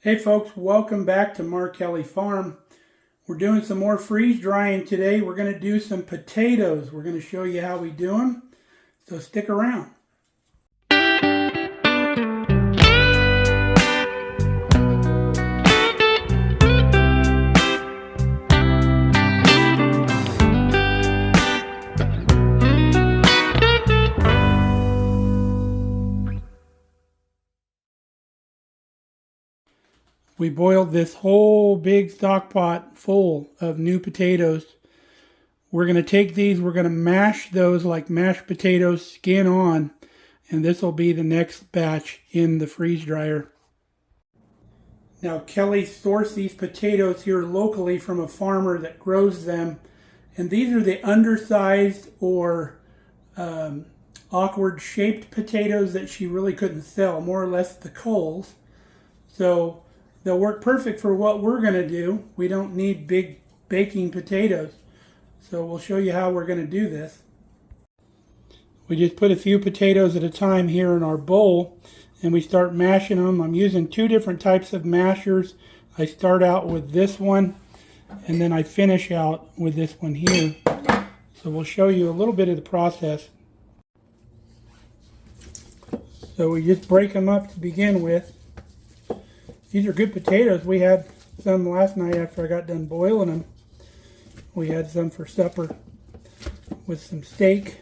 Hey folks, welcome back to Markelly Farm. We're doing some more freeze drying today. We're going to do some potatoes. We're going to show you how we do them, so stick around. We boiled this whole big stock pot full of new potatoes. We're going to take these, we're going to mash those like mashed potatoes, skin on, and this will be the next batch in the freeze dryer. Now Kelly sourced these potatoes here locally from a farmer that grows them, and these are the undersized or awkward shaped potatoes that she really couldn't sell, more or less the culls. So they'll work perfect for what we're going to do. We don't need big baking potatoes. So we'll show you how we're going to do this. We just put a few potatoes at a time here in our bowl and we start mashing them. I'm using two different types of mashers. I start out with this one and then I finish out with this one here. So we'll show you a little bit of the process. So we just break them up to begin with. These are good potatoes. We had some last night after I got done boiling them. We had some for supper with some steak.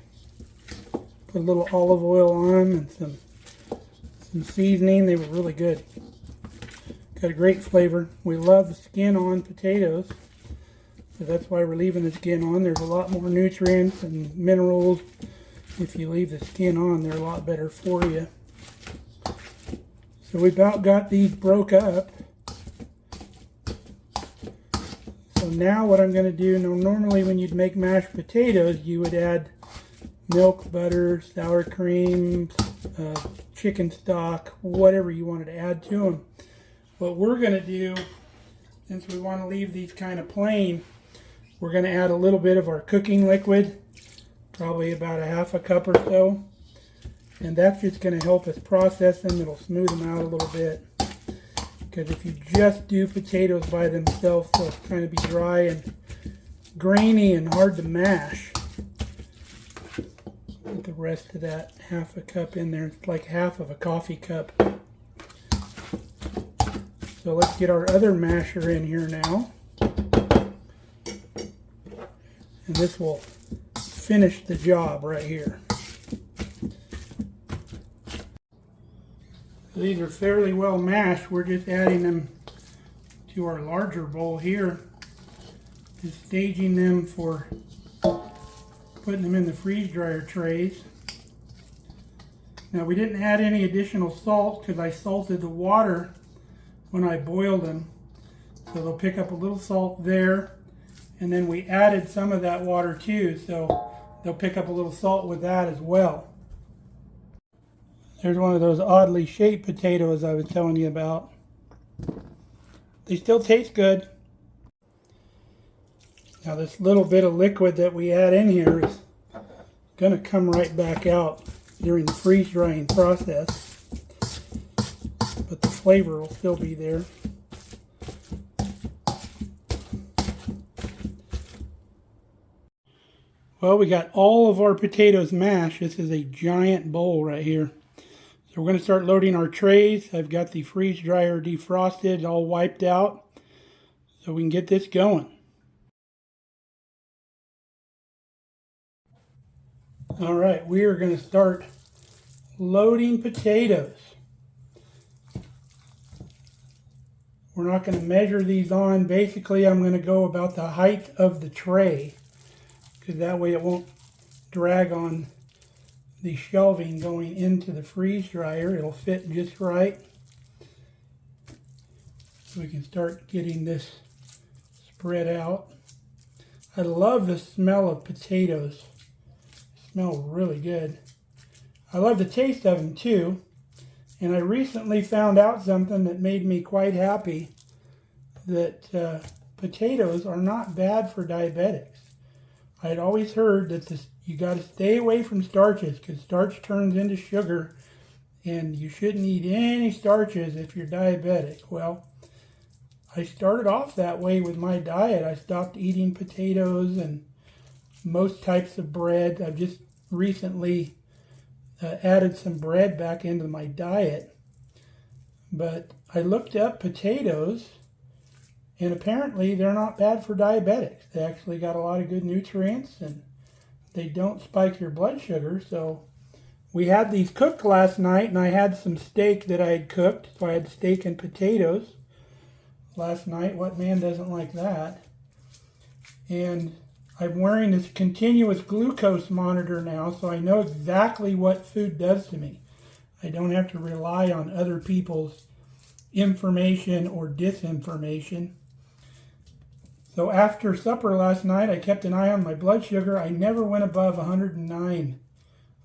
Put a little olive oil on them and some seasoning. They were really good. Got a great flavor. We love the skin on potatoes, so that's why we're leaving the skin on. There's a lot more nutrients and minerals. If you leave the skin on, they're a lot better for you. So we about got these broke up. So now what I'm going to do, normally when you'd make mashed potatoes, you would add milk, butter, sour cream, chicken stock, whatever you wanted to add to them. What we're going to do, since we want to leave these kind of plain, we're going to add a little bit of our cooking liquid, probably about a half a cup or so. And that's just going to help us process them. It'll smooth them out a little bit. Because if you just do potatoes by themselves, they'll kind of be dry and grainy and hard to mash. Put the rest of that half a cup in there. It's like half of a coffee cup. So let's get our other masher in here now. And this will finish the job right here. These are fairly well mashed. We're just adding them to our larger bowl here. Just staging them for putting them in the freeze dryer trays. Now we didn't add any additional salt because I salted the water when I boiled them. So they'll pick up a little salt there. And then we added some of that water too, so they'll pick up a little salt with that as well. There's one of those oddly shaped potatoes I was telling you about. They still taste good. Now this little bit of liquid that we add in here is going to come right back out during the freeze drying process. But the flavor will still be there. Well, we got all of our potatoes mashed. This is a giant bowl right here. So we're going to start loading our trays. I've got the freeze dryer defrosted, all wiped out, so we can get this going. All right, we are going to start loading potatoes. We're not going to measure these on. Basically, I'm going to go about the height of the tray, because that way it won't drag on the shelving going into the freeze dryer. It'll fit just right. So we can start getting this spread out. I love the smell of potatoes. They smell really good. I love the taste of them too. And I recently found out something that made me quite happy, that potatoes are not bad for diabetics. I had always heard that you got to stay away from starches because starch turns into sugar and you shouldn't eat any starches if you're diabetic. Well, I started off that way with my diet. I stopped eating potatoes and most types of bread. I've just recently added some bread back into my diet. But I looked up potatoes, and apparently they're not bad for diabetics. They actually got a lot of good nutrients, and they don't spike your blood sugar. So we had these cooked last night, and I had some steak that I had cooked. So I had steak and potatoes last night. What man doesn't like that? And I'm wearing this continuous glucose monitor now, so I know exactly what food does to me. I don't have to rely on other people's information or disinformation. So after supper last night, I kept an eye on my blood sugar. I never went above 109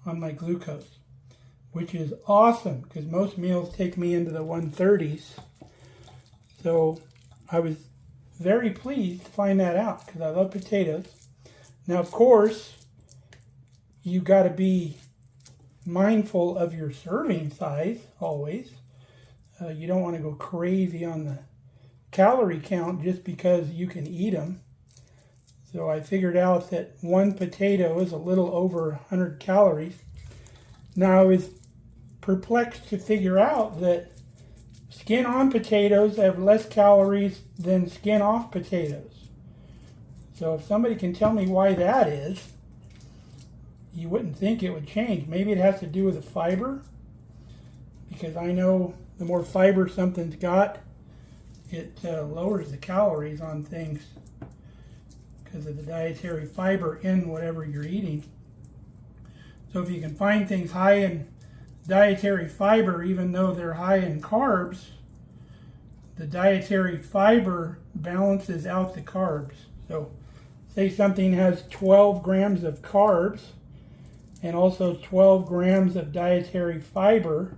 on my glucose, which is awesome because most meals take me into the 130s. So I was very pleased to find that out because I love potatoes. Now, of course, you got to be mindful of your serving size always. You don't want to go crazy on the calorie count just because you can eat them. So I figured out that one potato is a little over 100 calories. Now I was perplexed to figure out that skin-on potatoes have less calories than skin-off potatoes. So if somebody can tell me why that is, you wouldn't think it would change. Maybe it has to do with the fiber, because I know the more fiber something's got, it lowers the calories on things because of the dietary fiber in whatever you're eating. So if you can find things high in dietary fiber, even though they're high in carbs, the dietary fiber balances out the carbs. So say something has 12 grams of carbs and also 12 grams of dietary fiber,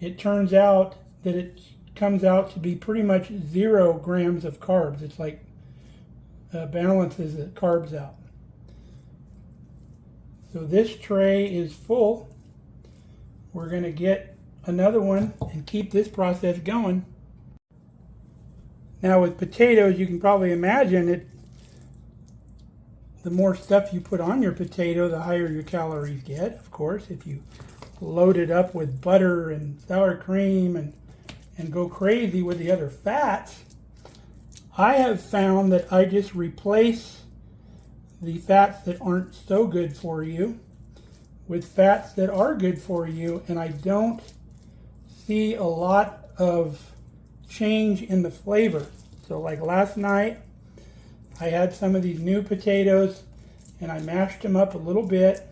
it turns out that it comes out to be pretty much 0 grams of carbs. It's like balances the carbs out. So this tray is full. We're going to get another one and keep this process going. Now with potatoes, you can probably imagine it. The more stuff you put on your potato, the higher your calories get. Of course, if you load it up with butter and sour cream and go crazy with the other fats, I have found that I just replace the fats that aren't so good for you with fats that are good for you, and I don't see a lot of change in the flavor. So like last night, I had some of these new potatoes and I mashed them up a little bit.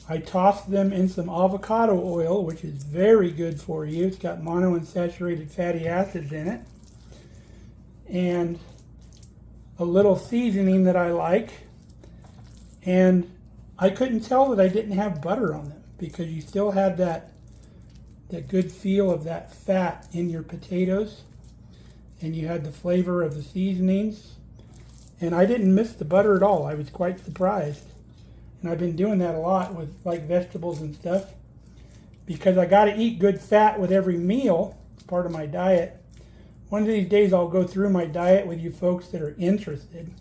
I tossed them in some avocado oil, which is very good for you. It's got monounsaturated fatty acids in it. And a little seasoning that I like. And I couldn't tell that I didn't have butter on them because you still had that good feel of that fat in your potatoes. And you had the flavor of the seasonings. And I didn't miss the butter at all. I was quite surprised. And I've been doing that a lot with like vegetables and stuff because I got to eat good fat with every meal. It's part of my diet. One of these days I'll go through my diet with you folks that are interested.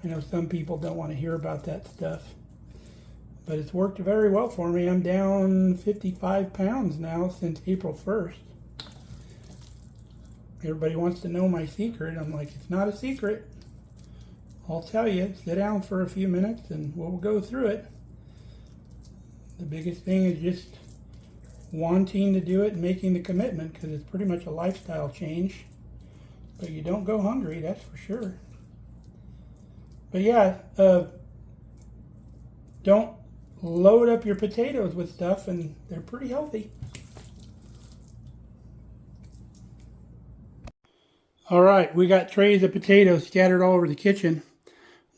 I know some people don't want to hear about that stuff, but it's worked very well for me. I'm down 55 pounds now since April 1st. Everybody wants to know my secret. I'm like, it's not a secret. I'll tell you, sit down for a few minutes and we'll go through it. The biggest thing is just wanting to do it and making the commitment because it's pretty much a lifestyle change. But you don't go hungry, that's for sure. But yeah, don't load up your potatoes with stuff, and they're pretty healthy. All right, we got trays of potatoes scattered all over the kitchen.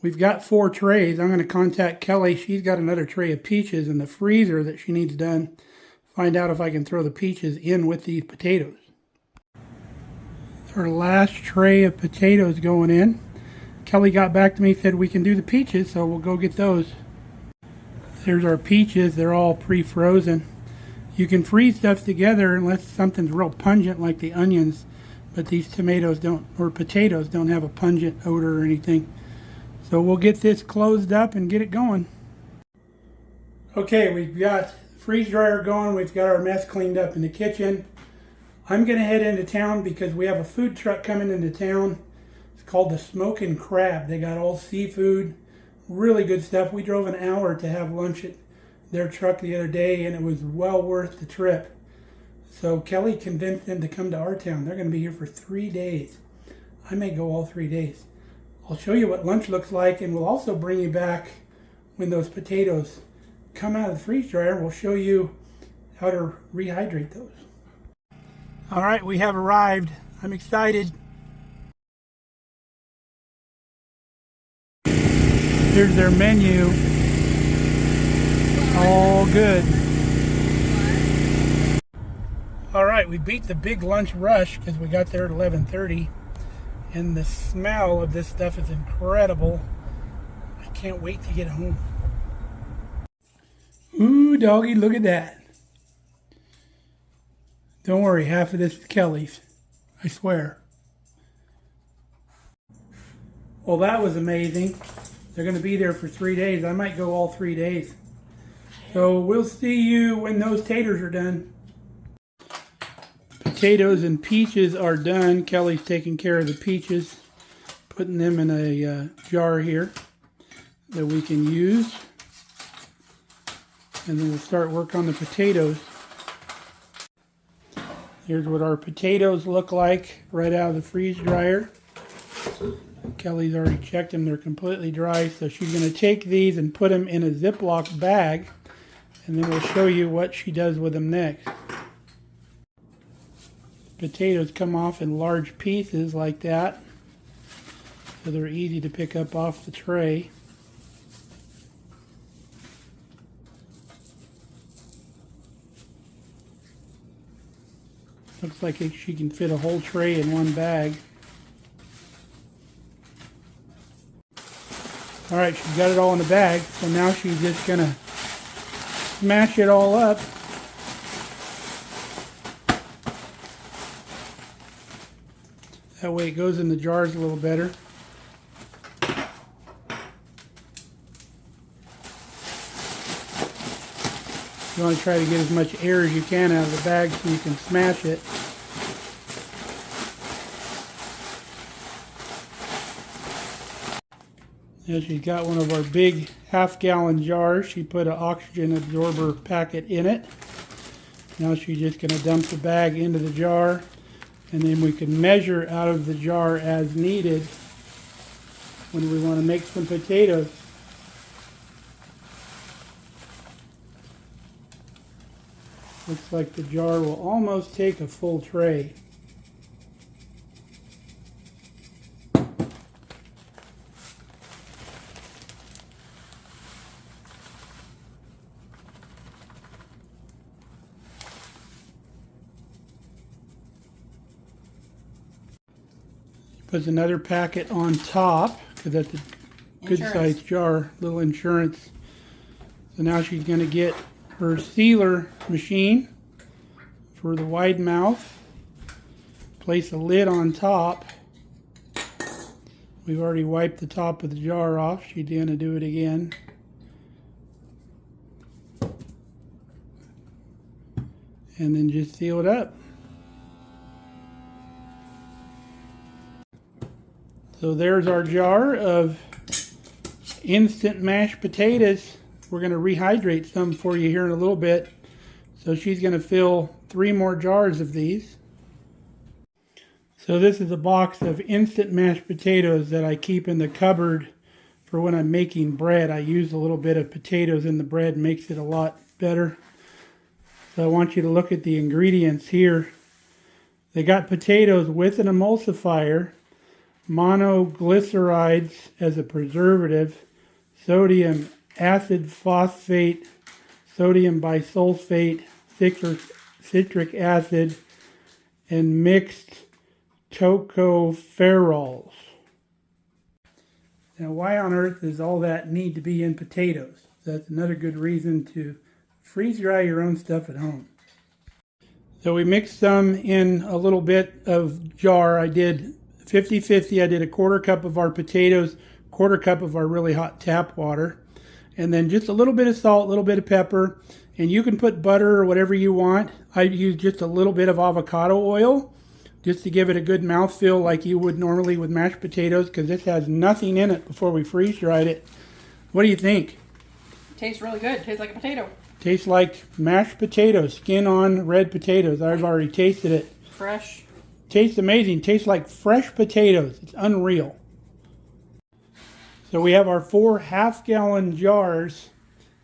We've got 4 trays. I'm going to contact Kelly. She's got another tray of peaches in the freezer that she needs done. Find out if I can throw the peaches in with these potatoes. Our last tray of potatoes going in. Kelly got back to me, said we can do the peaches, so we'll go get those. There's our peaches. They're all pre-frozen. You can freeze stuff together unless something's real pungent like the onions, but these tomatoes don't, or potatoes don't have a pungent odor or anything. So we'll get this closed up and get it going. Okay, we've got the freeze dryer going. We've got our mess cleaned up in the kitchen. I'm going to head into town because we have a food truck coming into town. It's called the Smokin' Crab. They got all seafood, really good stuff. We drove an hour to have lunch at their truck the other day, and it was well worth the trip. So Kelly convinced them to come to our town. They're going to be here for 3 days. I may go all 3 days. I'll show you what lunch looks like, and we'll also bring you back when those potatoes come out of the freeze dryer. We'll show you how to rehydrate those. All right, we have arrived. I'm excited. Here's their menu. All good. All right, we beat the big lunch rush because we got there at 11:30, and the smell of this stuff is incredible. I can't wait to get home. Ooh, doggy, look at that. Don't worry, half of this is Kelly's. I swear. Well, that was amazing. They're going to be there for 3 days. I might go all 3 days. So we'll see you when those taters are done. Potatoes and peaches are done. Kelly's taking care of the peaches, putting them in a jar here that we can use. And then we'll start work on the potatoes. Here's what our potatoes look like right out of the freeze dryer. Kelly's already checked them. They're completely dry. So she's going to take these and put them in a Ziploc bag. And then we'll show you what she does with them next. Potatoes come off in large pieces like that. So they're easy to pick up off the tray. Looks like she can fit a whole tray in one bag. All right, she's got it all in the bag, so now she's just gonna smash it all up. That way it goes in the jars a little better. You want to try to get as much air as you can out of the bag so you can smash it. Now she's got one of our big half-gallon jars. She put an oxygen absorber packet in it. Now she's just going to dump the bag into the jar, and then we can measure out of the jar as needed when we want to make some potatoes. Looks like the jar will almost take a full tray. Puts another packet on top because that's a good sized jar, little insurance. So now she's going to get her sealer machine for the wide mouth. Place a lid on top. We've already wiped the top of the jar off. She's going to do it again. And then just seal it up. So there's our jar of instant mashed potatoes. We're going to rehydrate some for you here in a little bit. So she's going to fill 3 more jars of these. So this is a box of instant mashed potatoes that I keep in the cupboard for when I'm making bread. I use a little bit of potatoes in the bread, makes it a lot better. So I want you to look at the ingredients here. They got potatoes with an emulsifier, monoglycerides as a preservative, sodium acid phosphate, sodium bisulfate, citric acid, and mixed tocopherols. Now, why on earth does all that need to be in potatoes? That's another good reason to freeze dry your own stuff at home. So we mixed some in a little bit of jar. I did 50-50. I did a quarter cup of our potatoes, quarter cup of our really hot tap water, and then just a little bit of salt, a little bit of pepper, and you can put butter or whatever you want. I use just a little bit of avocado oil just to give it a good mouthfeel like you would normally with mashed potatoes, because this has nothing in it before we freeze dried it. What do you think? Tastes really good. Tastes like a potato. Tastes like mashed potatoes, skin on red potatoes. I've already tasted it. Fresh. Tastes amazing. Tastes like fresh potatoes. It's unreal. So we have our 4 half-gallon jars.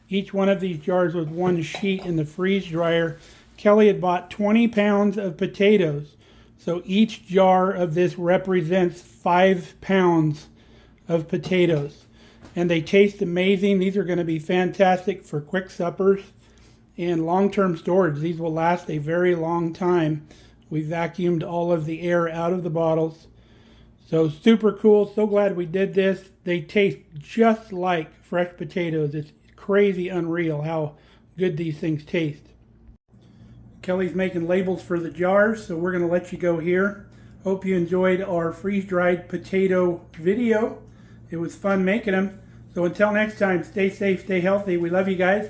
Each one of these jars was 1 sheet in the freeze dryer. Kelly had bought 20 pounds of potatoes. So each jar of this represents 5 pounds of potatoes. And they taste amazing. These are going to be fantastic for quick suppers and long-term storage. These will last a very long time. We vacuumed all of the air out of the bottles. So super cool. So glad we did this. They taste just like fresh potatoes. It's crazy unreal how good these things taste. Kelly's making labels for the jars, so we're going to let you go here. Hope you enjoyed our freeze-dried potato video. It was fun making them. So until next time, stay safe, stay healthy. We love you guys.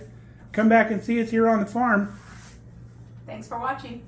Come back and see us here on the farm. Thanks for watching.